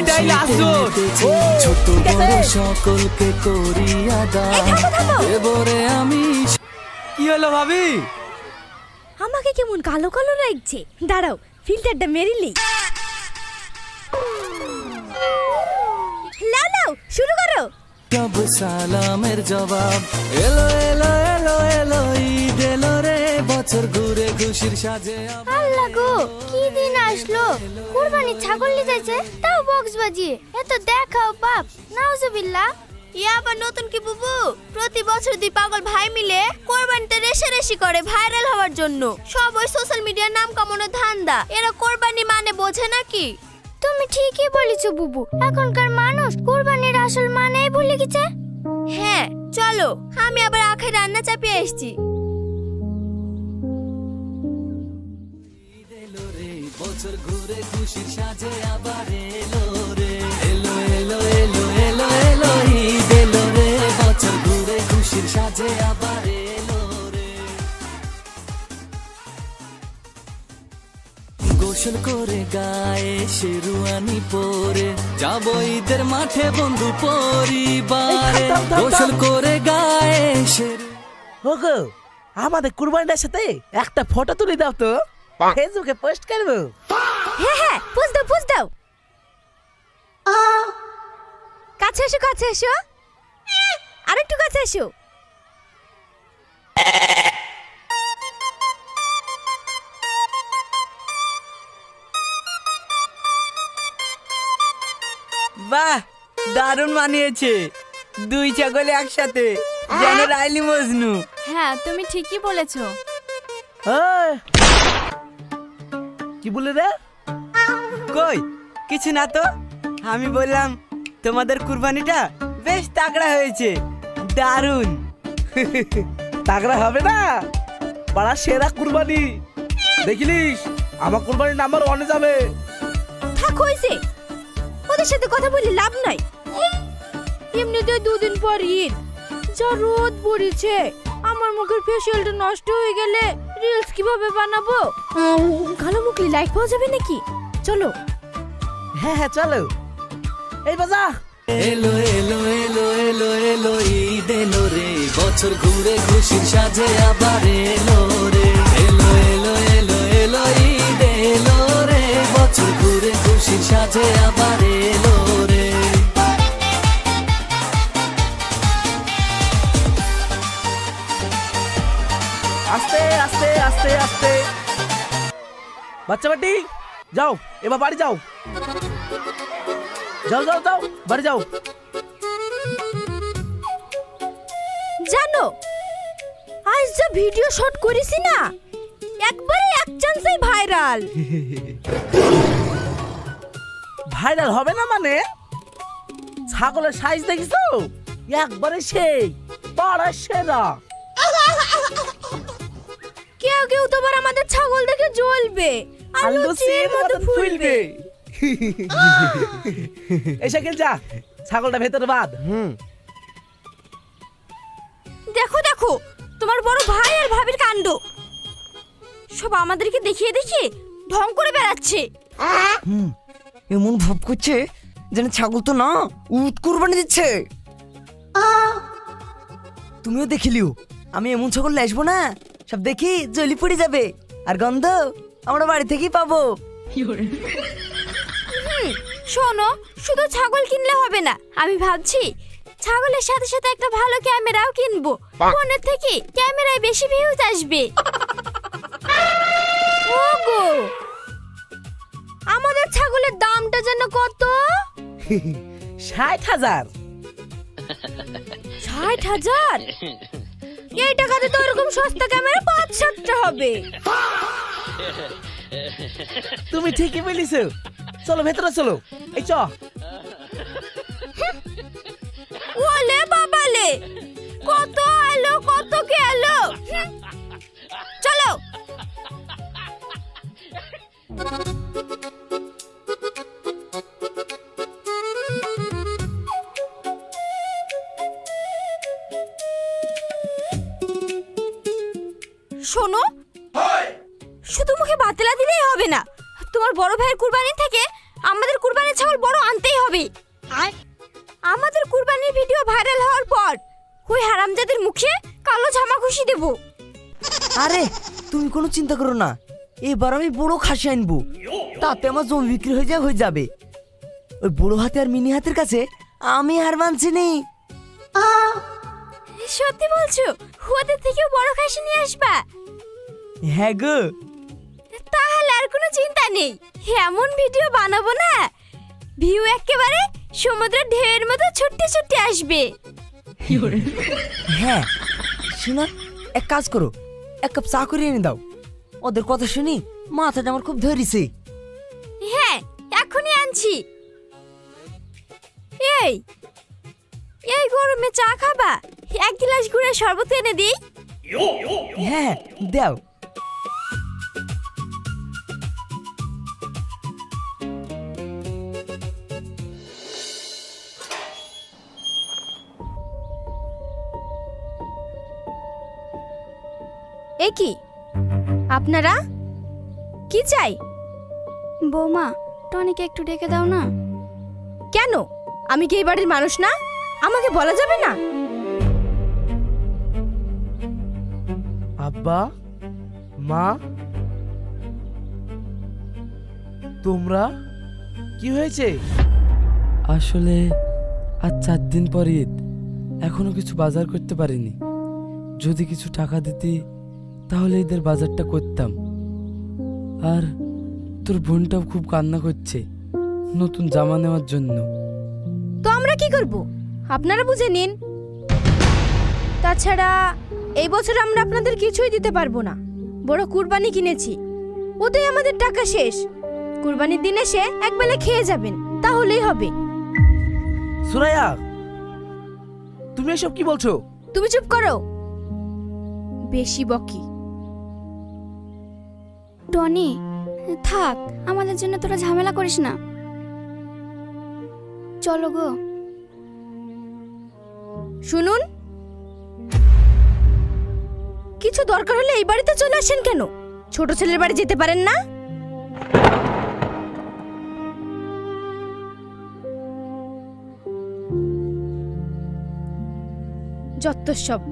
এটাই লাস্ট ছোট বড় সকলকে করিয়া দান এবারে আমি। কি হলো ভাবি? আমাকে কেমন কালো কালো লাগছে, দাঁড়াও ফিল্টারটা মেরিলি। লাও লাও শুরু করো। সব সালামের জবাব এলো এলো এলো এলো ঈদ এলো রে, বছর ঘুরে খুশির সাজে। আল্লাহ গো, কি দিন আসলো! কুরবানি ছাগল নিতেছে, তাও বক্স বাজিয়ে। এত দেখাও বাপ, নাউজুবিল্লাহ। ইয়া আবার নতুন কি বুবু? প্রতি বছর দুই পাগল ভাই মিলে কোরবানিতে রেশারেশি করে ভাইরাল হওয়ার জন্য। সব ওই সোশ্যাল মিডিয়ার নাম কামানোর ধান্দা। এরা কোরবানি মানে বোঝে নাকি? তুমি ঠিকই বলেছো বুবু, এখনকার মানুষ কুরবানির আসল মানেই ভুলে গেছে। হ্যাঁ চলো, আমি আবার আখের রান্না চাপিয়ে এসেছি। বছর ঘুরে খুশির সাজে আবার এলো রে, এলো এলো এলো এলো এলো ঈদ এলো রে, বছর ঘুরে খুশির সাজে আবার এলো রে। গোসল করে গায়ে শেরওয়ানি পরে যাবো ঈদের মাঠে বন্ধু পরিবারে, গোসল করে গায়ে ওগো, আমাদের কুরবানিটার সাথে একটা ফটো তুলে দাও তো, ফেসবুকে পোস্ট করবো। হ্যাঁ হ্যাঁ, পুষ দাও পুষ দাও। কাছে এসো কাছে এসো, আরেকটু কাছে এসো। বাহ, দারুণ মানিয়েছে। দুই ছাগল একসাথে, যেন রাইলি মজনু। হ্যাঁ তুমি ঠিকই বলেছো। ওই, কি বলে রে? কই কিছু না তো, আমি বললাম তোমাদের কুরবানিটা বেশ তাগড়া হয়েছে, দারুণ। তাগড়া হবে না, পাড়া সেরা কুরবানি। দেখিলিস, আমার কুরবানির নাম্বার 1 যাবে। থাক হইছে, ওদের সাথে কথা বলে লাভ নাই। এমনিতে দুদিন পর ঈদ, যা রোদ পড়েছে। আমার মুখের ফেসিয়ালটা নষ্ট হয়ে গেলে রিলস কিভাবে বানাবো? কালো মুখলি লাইক পাওয়া যাবে নাকি? চলো। হ্যাঁ হ্যাঁ চলো, এই বাজা। এলো এলো এলো এলো এলো ঈদ এলো রে, বছর ঘুরে খুশির সাজে আবার এলো রে, এলো এলো এলো এলো ঈদ এলো রে, বছর ঘুরে খুশির সাজে আবার এলো রে। আস্তে আস্তে আস্তে আস্তে। বাচ্চা বাটি যাও, এবার বাড়ি যাও। যাও যাও যাও, বাড়ি যাও। জানো, আজ যে ভিডিও শট করেছি না, একবারে এক চান্সেই ভাইরাল। ভাইরাল হবে না মানে? ছাগলের সাইজ দেখিছো? একবারে সেই পাড়া সেরা। কেউ কেউ তো আবার আমাদের ছাগল দেখে জ্বলবে, আর লুচির মতো ফুলবে। এসে গেল, যা ছাগলটা ভেতরে বাঁধ। দেখো দেখো, তোমার বড় ভাই আর ভাবির কাণ্ড। সব আমাদেরকে দেখিয়ে দেখিয়ে ঢং করে বেড়াচ্ছে। এমন ভাব করছে যেন ছাগল তো না, উট কুরবানি দিচ্ছে। তুমিও দেখিলিও, আমি এমন ছাগল আসবো না, সব দেখি জলি পড়ে যাবে, আর গন্ধ আমরা বাড়ি থেকেই পাবো। শোনো, শুধু ছাগল কিনলে হবে না, আমি ভাবছি ছাগলের সাথে সাথে একটা ভালো ক্যামেরাও কিনবো। ফোনের থেকে ক্যামেরায় বেশি ভিউজ আসবে। ওগো, আমাদের ছাগলের দামটা যেন কত? 60,000। 60,000? এই টাকাতে তো ওরকম সস্তা ক্যামেরা 5-7টা হবে। তুমি ঠিকই বলিছো, চলো ভেতরে চলো। এই চ। ওলে বাবালে, কত আলো কত গেল। চলো। শোনো, শুধু মুখে বাতলা দিলেই হবে না। তোমার বড় ভাইয়ের কুরবানি থেকে আমাদের কুরবানির ছাগল বড় আনতেই হবে। আমাদের কুরবানির ভিডিও ভাইরাল হওয়ার পর ওই হারামজাদের মুখে কালো জামা ঘুষি দেব। আরে তুমি কোনো চিন্তা করো না, এবার আমি বড় খাসি আনবো, তাতে আমার জমি বিক্রি হয়ে যাবে। ওই বড় হাতে আর মিনি হাতের কাছে আমি হার মানছি নি। সত্যি বলছো? ওদের থেকে বড় খাসি নিয়ে আসবা? হ্যাঁ গো। তাহলে আর কোনো চিন্তা নেই, এমন ভিডিও বানাবো না ভিউ একেবারে সমুদ্রের ঢেউয়ের মতো ছুটতে ছুটতে আসবে। হ্যাঁ শোনো, এক কাজ করো, এক কাপ চা করে এনে দাও। ওদের কথা শুনি মাথাটা আমার খুব ধরেছে। হ্যাঁ এখনই আনছি। এই এই গরমে চা খাবা? এক গ্লাস গুড়ের শরবত এনে দিই। হ্যাঁ দাও। এ কি আপনারা কি চাই? বৌমা, টনিকে একটু ডেকে দাও না। কেন? আমি কি এই বাড়ির মানুষ না? আমাকে বলা যাবে না? আব্বা, মা, তোমরা কি হয়েছে? আসলে আজ 4 দিন পর ঈদ, এখনো কিছু বাজার করতে পারিনি। যদি কিছু টাকা দিতি তাহলে ঈদের বাজারটা করতাম। আর তোর বোনটাও খুব কান্না করছে নতুন জামা নেওয়ার জন্য। তো আমরা কি করব? আপনারা বুঝে নিন। তাছাড়া এই বছর আমরা আপনাদের কিছুই দিতে পারবো না। বড় কুরবানি কিনেছি, ওতেই আমাদের টাকা শেষ। কুরবানির দিন এসে একবেলা খেয়ে যাবেন, তাহলেই হবে। সুরাইয়া, তুমি এসব কি বলছো? তুমি চুপ করো, বেশি বকি। টনি থাক, আমাদের জন্য তোরা ঝামেলা করিস না। চলো গো। শুনুন, কিছু দরকার হলে এই বাড়িতে চলে আসেন কেন? ছোট ছেলের বাড়ি যেতে পারেন না? যত সব।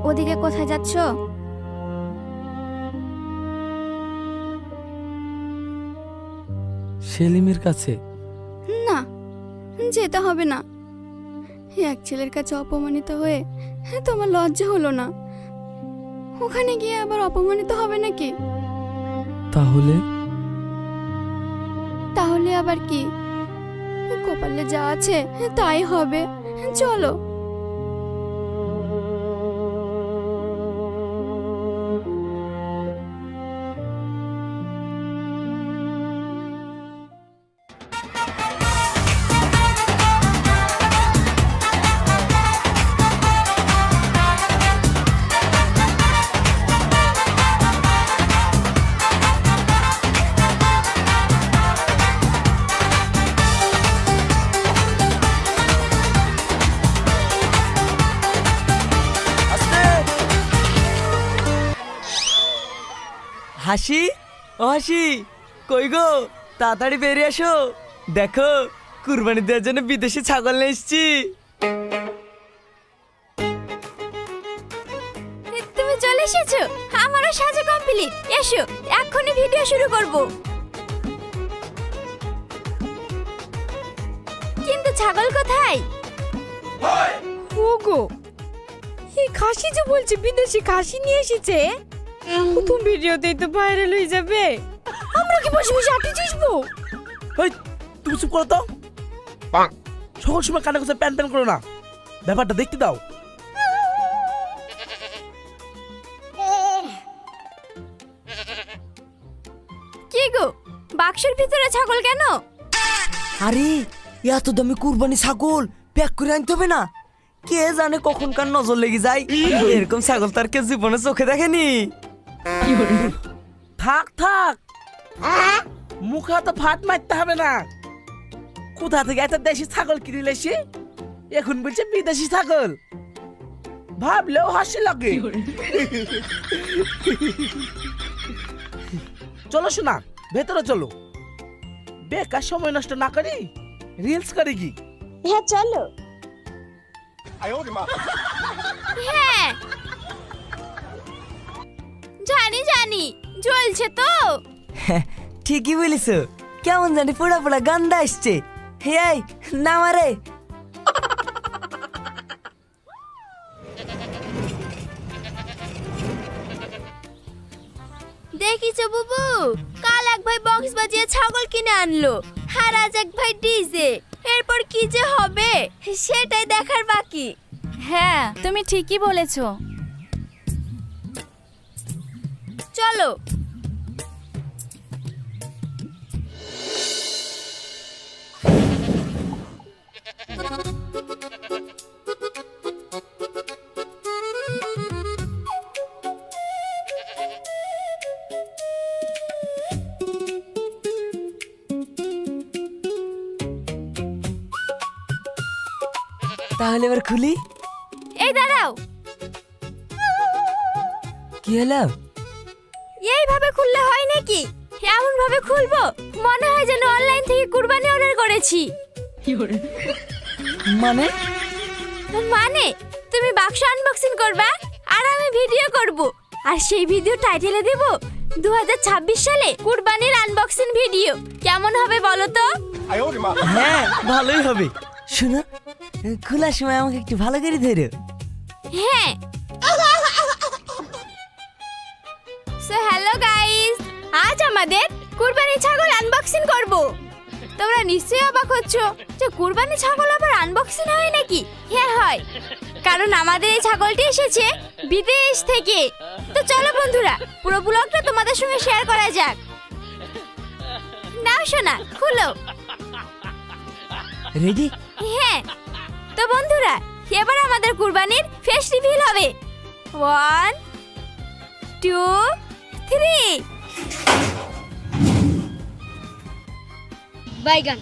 ওদিকে কোথায় যাচ্ছ? সেলিমের কাছে। না, যেতে হবে না। এক ছেলের কাছে অপমানিত হয়ে তোমার লজ্জা হলো না? ওখানে গিয়ে আবার অপমানিত হবে নাকি? তাহলে তাহলে আবার কি? কপালে যা আছে তাই হবে। চলো। হাসি, ও হাসি, কই গো? তাড়াতাড়ি বেরিয়ে আসো, দেখো কুরবানি দেওয়ার জন্য বিদেশি ছাগল নিয়ে এসেছি। তুমি চলে এসেছো? আমারও সাজা কমপ্লিট। এসো, এক্ষুনি ভিডিও শুরু করব। কিন্তু ছাগল কোথায়? ওগো, এই খাসি যে বলছে বিদেশি খাসি নিয়ে এসেছে, প্রথম ভিডিওতেই তো ভাইরাল হয়ে যাবে। আমরা কি বসে বসে আটি চুষবো? এই, তুমি চুপ করো তো। সকল সময় কানে কাছে প্যান প্যান করো না, ব্যাপারটা দেখতে দাও। কি গো, বাক্সের ভিতরে ছাগল কেন? আরে এত দামি কুরবানি ছাগল প্যাক করে আনতে হবে না? কে জানে কখনকার নজর লেগে যায়। এরকম ছাগল তার কে জীবনে চোখে দেখেনি। থাক থাক, মুখে তো ফাট মারতে হবে না। কোথা থেকে এত দেশি ছাগল কিনে লেছি, এখন বলছে বিদেশি ছাগল, ভাবলেও হাসি লাগে। চলো শোনা, ভেতরে চলো, বেকার সময় নষ্ট না করি রিলস করি কি। হ্যাঁ চলো। হ্যাঁ জানি জানি, জ্বলছে তো। ঠিকই বলিস, কেমন জানি পোড়া পোড়া গান্দা আসছে। হে আই নামারে। দেখিছো বুবু, কাল এক ভাই বক্স বাজিয়ে ছাগল কিনে আনলো, আর আজ এক ভাই ডিজে। এরপর কি যে হবে সেটাই দেখার বাকি। হ্যাঁ তুমি ঠিকই বলেছো। চলো। তাহলে এবার খুলি। এই দাঁড়াও, কি হলো? এইভাবে খুললে হয় নাকি? এমন ভাবে খুলবো মনে হয় যেন অনলাইন থেকে কুরবানি অর্ডার করেছি। মানে মানে তুমি বাক্স আনবক্সিং করবা আর আমি ভিডিও করব, আর সেই ভিডিও টাইটেলে দেব 2026 সালে কুরবানির আনবক্সিং ভিডিও। কেমন হবে বলো তো? হ্যাঁ ভালোই হবে। শোনো, খোলার সময় আমাকে একটু ভালো করে ধরো। হ্যাঁ। সো হ্যালো গাইস, আজ আমাদের কুরবানি ছাগল আনবক্সিং করব। তোমরা নিশ্চয়ই অবাক হচ্ছ যে কুরবানি ছাগল আবার আনবক্সিং হয় নাকি? হ্যাঁ হয়, কারণ আমাদের এই ছাগলটি এসেছে বিদেশ থেকে। তো চলো বন্ধুরা, পুরো ব্লগটা তোমাদের সঙ্গে শেয়ার করা যাক। নাও শোনা, খুলো। রেডি? হ্যাঁ। তো বন্ধুরা, এবার আমাদের কুরবানির ফেস রিভিল হবে। 1 2 3। বাইগান।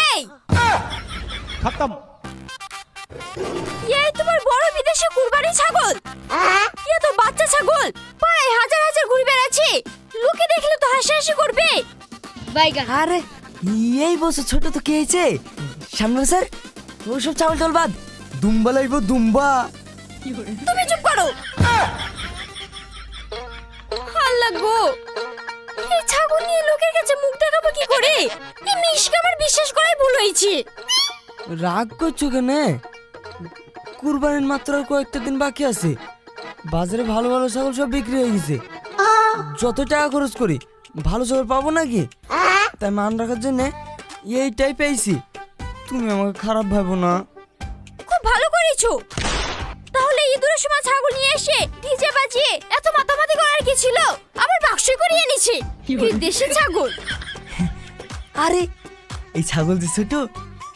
এই খতম। এই তোমার বড় বিদেশি কুরবানি ছাগল। এ তো বাচ্চা ছাগল, পাড়ায় হাজার হাজার ঘুরে বেড়াচ্ছে, লোকে দেখলে তো হাসাহাসি করবে। বাইগান। আরে এই বছর ছোট তো কে হয়েছে? সামনে বছর ওসব চাউল টাউল বাদ, দুম্বা লাইব দুম্বা। তুমি চুপ করো। আল্লাহ গো, এই ছাগল নিয়ে লোকের কাছে মুখ দেখাবো কি করে? এই মিশকে আমার বিশ্বাস করাই ভুল হয়েছে। রাগ করছো কেন? কুরবানির মাত্র আর কয়েকটা দিন বাকি আছে, বাজারে ভালো ভালো ছাগল সব বিক্রি হয়ে গেছে। যত টাকা খরচ করি ভালো ছাগল পাবো নাকি? তাই মান রাখার জন্য এইটাই পেয়েছি। তুমি আমাকে খারাপ ভাবো না। খুব ভালো করেছো। তাহলে ঈদের সময় ছাগল নিয়ে এসে ডিজে বাজিয়ে এত মাতামাতি করার কি ছিল? আবার বাক্সে করে এনেছে দেশি ছাগল। আরে এই ছাগল যে ছোট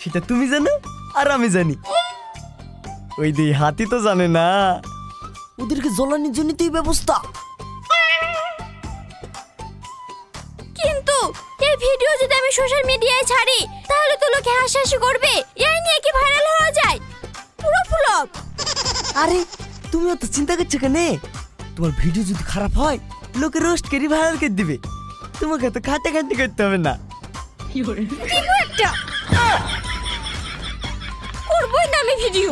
সেটা তুমি জানো আর আমি জানি, ওই দুই হাতি তো জানে না। ওদেরকে জ্বলানির জন্য তো এই ব্যবস্থা। কিন্তু এই ভিডিও যদি আমি সোশ্যাল মিডিয়ায় ছাড়ি তাহলে তো লোকে হাসাহাসি করবে। এই নিয়ে কি ভাইরাল হওয়া যায়? পুরো ফ্লপ। আরে তুমিও তো চিন্তা করছো কেন? তোমার ভিডিও যদি খারাপ হয় লোকে রোস্ট করে ভাইরাল করে দিবে, তোমাকে তো খাটাখাটি করতে হবে না। কিছু একটা করবোই না আমি ভিডিও।